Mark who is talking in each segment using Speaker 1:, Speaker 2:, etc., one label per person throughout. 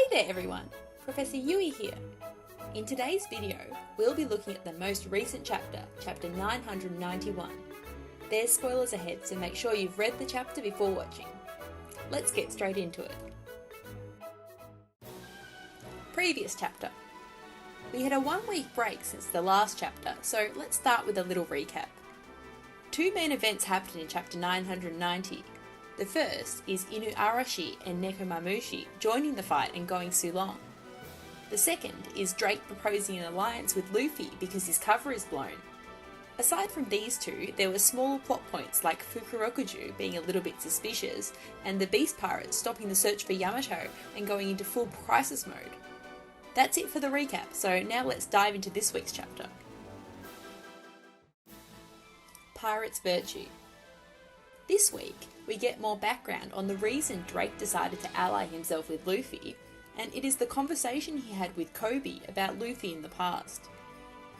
Speaker 1: there everyone, Professor Yui here. In today's video, we'll be looking at the most recent chapter, chapter 991. There's spoilers ahead, so make sure you've read the chapter before watching. Let's get straight into it. Previous chapter. We had a 1 week break since the last chapter, so let's start with a little recap. Two main events happened in chapter 990. The first is Inu Arashi and Nekomamushi joining the fight and going Sulong. The second is Drake proposing an alliance with Luffy because his cover is blown. Aside from these two, there were smaller plot points like Fukurokuju being a little bit suspicious, and the Beast Pirates stopping the search for Yamato and going into full crisis mode. That's it for the recap, so now let's dive into this week's chapter. Pirate's Virtue. This week, we get more background on the reason Drake decided to ally himself with Luffy, and it is the conversation he had with Kobe about Luffy in the past.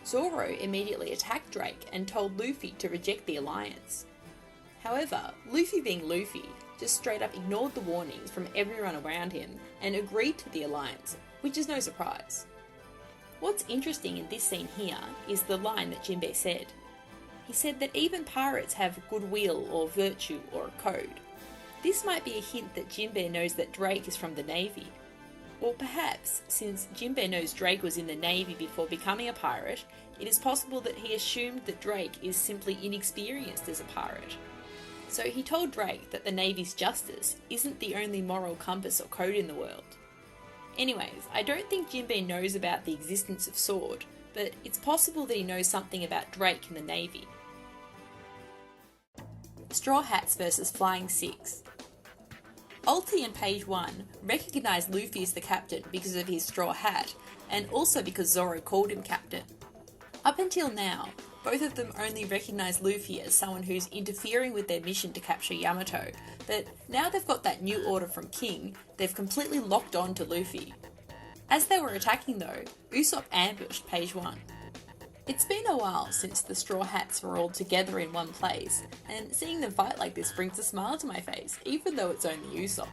Speaker 1: Zoro immediately attacked Drake and told Luffy to reject the alliance. However, Luffy being Luffy, just straight up ignored the warnings from everyone around him and agreed to the alliance, which is no surprise. What's interesting in this scene here is the line that Jinbei said. He said that even pirates have goodwill or virtue or a code. This might be a hint that Jinbei knows that Drake is from the Navy. Or perhaps, since Jinbei knows Drake was in the Navy before becoming a pirate, it is possible that he assumed that Drake is simply inexperienced as a pirate. So he told Drake that the Navy's justice isn't the only moral compass or code in the world. Anyways, I don't think Jinbei knows about the existence of Sword, but it's possible that he knows something about Drake in the Navy. Straw Hats vs Flying Six. Ulti and Page 1 recognised Luffy as the captain because of his straw hat, and also because Zoro called him captain. Up until now, both of them only recognised Luffy as someone who's interfering with their mission to capture Yamato, but now they've got that new order from King, they've completely locked on to Luffy. As they were attacking though, Usopp ambushed Page 1. It's been a while since the Straw Hats were all together in one place, and seeing them fight like this brings a smile to my face, even though it's only Usopp.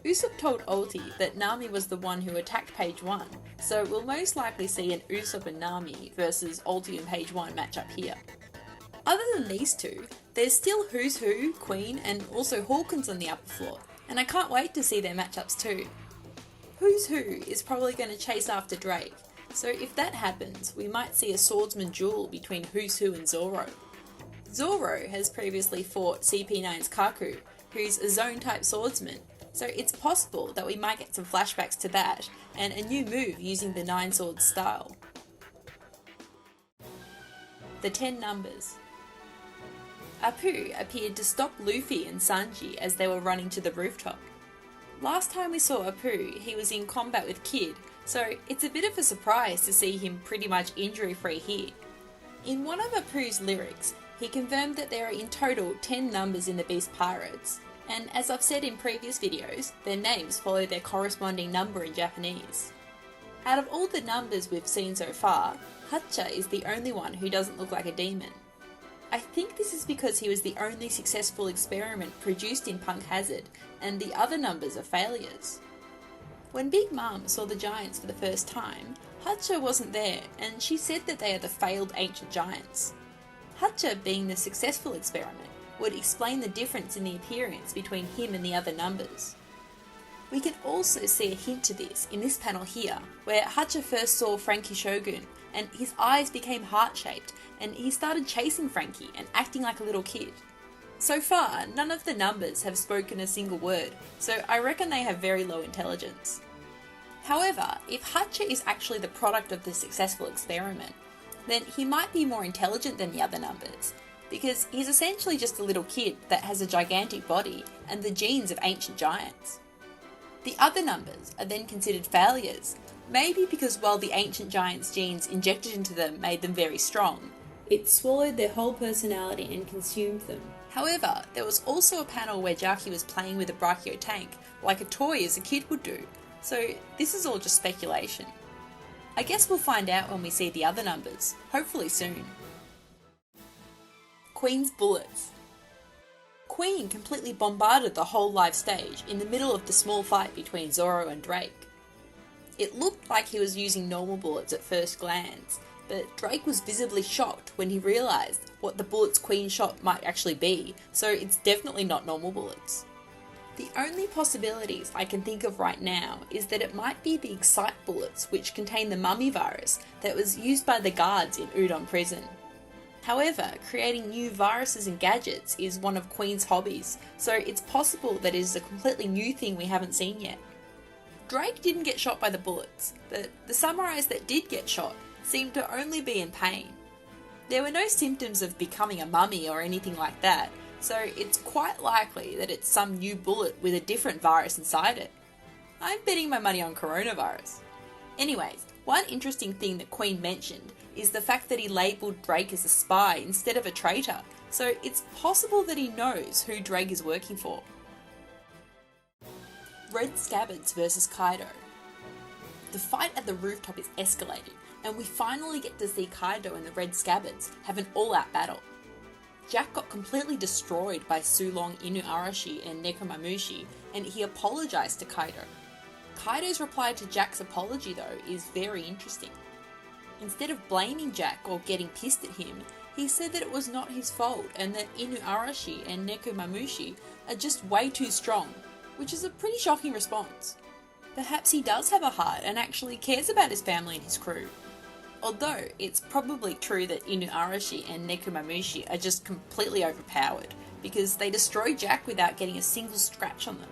Speaker 1: Usopp told Ulti that Nami was the one who attacked Page 1, so we'll most likely see an Usopp and Nami versus Ulti and Page 1 matchup here. Other than these two, there's still Who's Who, Queen, and also Hawkins on the upper floor, and I can't wait to see their matchups too. Who's Who is probably going to chase after Drake, so if that happens, we might see a swordsman duel between Who's Who and Zoro. Zoro has previously fought CP9's Kaku, who's a zone-type swordsman, so it's possible that we might get some flashbacks to that, and a new move using the 9 Swords style. The 10 Numbers. Apu appeared to stop Luffy and Sanji as they were running to the rooftop. Last time we saw Apu, he was in combat with Kid, so it's a bit of a surprise to see him pretty much injury-free here. In one of Apu's lyrics, he confirmed that there are in total 10 numbers in the Beast Pirates, and as I've said in previous videos, their names follow their corresponding number in Japanese. Out of all the numbers we've seen so far, Hacha is the only one who doesn't look like a demon. I think this is because he was the only successful experiment produced in Punk Hazard, and the other numbers are failures. When Big Mom saw the giants for the first time, Hacha wasn't there, and she said that they are the failed ancient giants. Hacha being the successful experiment would explain the difference in the appearance between him and the other numbers. We can also see a hint to this in this panel here, where Hacha first saw Frankie Shogun, and his eyes became heart-shaped, and he started chasing Frankie and acting like a little kid. So far, none of the numbers have spoken a single word, so I reckon they have very low intelligence. However, if Hacha is actually the product of the successful experiment, then he might be more intelligent than the other numbers, because he's essentially just a little kid that has a gigantic body and the genes of ancient giants. The other numbers are then considered failures, maybe because while the ancient giants' genes injected into them made them very strong, it swallowed their whole personality and consumed them. However, there was also a panel where Jaki was playing with a Brachio tank, like a toy as a kid would do, so this is all just speculation. I guess we'll find out when we see the other numbers, hopefully soon. Queen's Bullets. Queen completely bombarded the whole live stage in the middle of the small fight between Zoro and Drake. It looked like he was using normal bullets at first glance, but Drake was visibly shocked when he realised what the bullets Queen shot might actually be, so it's definitely not normal bullets. The only possibilities I can think of right now is that it might be the Excite bullets which contain the mummy virus that was used by the guards in Udon prison. However, creating new viruses and gadgets is one of Queen's hobbies, so it's possible that it is a completely new thing we haven't seen yet. Drake didn't get shot by the bullets, but the samurais that did get shot seemed to only be in pain. There were no symptoms of becoming a mummy or anything like that, so it's quite likely that it's some new bullet with a different virus inside it. I'm betting my money on coronavirus. Anyways, one interesting thing that Queen mentioned is the fact that he labelled Drake as a spy instead of a traitor, so it's possible that he knows who Drake is working for. Red Scabbards versus Kaido. The fight at the rooftop is escalating, and we finally get to see Kaido and the Red Scabbards have an all-out battle. Jack got completely destroyed by Sulong, Inuarashi and Nekomamushi, and he apologised to Kaido. Kaido's reply to Jack's apology though is very interesting. Instead of blaming Jack or getting pissed at him, he said that it was not his fault and that Inuarashi and Nekomamushi are just way too strong, which is a pretty shocking response. Perhaps he does have a heart and actually cares about his family and his crew. Although it's probably true that Inuarashi and Nekomamushi are just completely overpowered because they destroy Jack without getting a single scratch on them.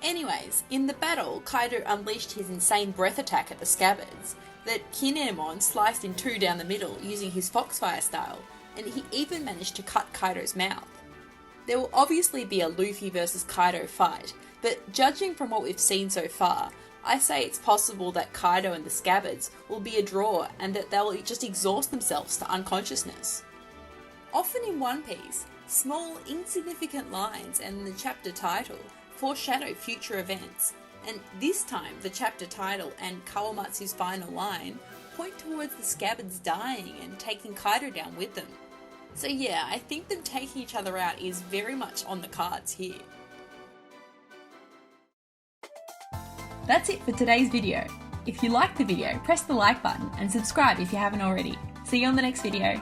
Speaker 1: Anyways, in the battle, Kaido unleashed his insane breath attack at the Scabbards that Kinemon sliced in two down the middle using his Foxfire style, and he even managed to cut Kaido's mouth. There will obviously be a Luffy versus Kaido fight, but judging from what we've seen so far, I say it's possible that Kaido and the Scabbards will be a draw and that they'll just exhaust themselves to unconsciousness. Often in One Piece, small insignificant lines and the chapter title foreshadow future events, and this time the chapter title and Kawamatsu's final line point towards the Scabbards dying and taking Kaido down with them. So yeah, I think them taking each other out is very much on the cards here. That's it for today's video. If you liked the video, press the like button and subscribe if you haven't already. See you on the next video.